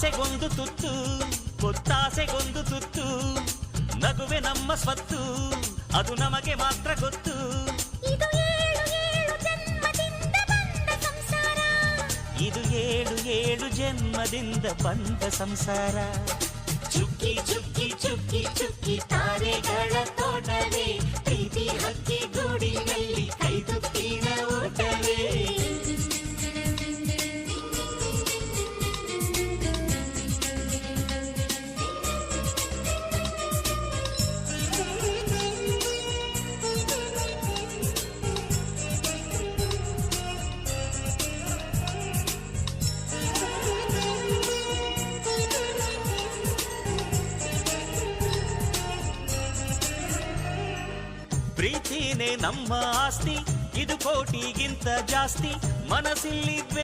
ಆಸೆಗೊಂದು ತುತ್ತು ಒತ್ತಾಸೆಗೊಂದು ತುತ್ತು ನಗುವೆ ನಮ್ಮ ಸ್ವತ್ತು ಅದು ನಮಗೆ ಮಾತ್ರ ಗೊತ್ತು. ಇದು ಏಳು ಏಳು ಜನ್ಮದಿಂದ ಬಂದ ಸಂಸಾರ, ಇದು ಏಳು ಏಳು ಜನ್ಮದಿಂದ ಬಂದ ಸಂಸಾರ. ಚುಕ್ಕಿ ಚುಕ್ಕಿ ಚುಕ್ಕಿ ಚುಕ್ಕಿ ತಾರೆಗಳ ತೋಟವೇ, ಪ್ರೀತಿ ಹಕ್ಕಿ ಗೂಡಿನಲ್ಲಿ ಕೈದುತ್ತಿನ ಓಟವೇ. ಪ್ರೀತಿನೇ ನಮ್ಮ ಆಸ್ತಿ, ಇದು ಕೋಟಿಗಿಂತ ಜಾಸ್ತಿ. ಮನಸ್ಸಿಲ್ಲಿ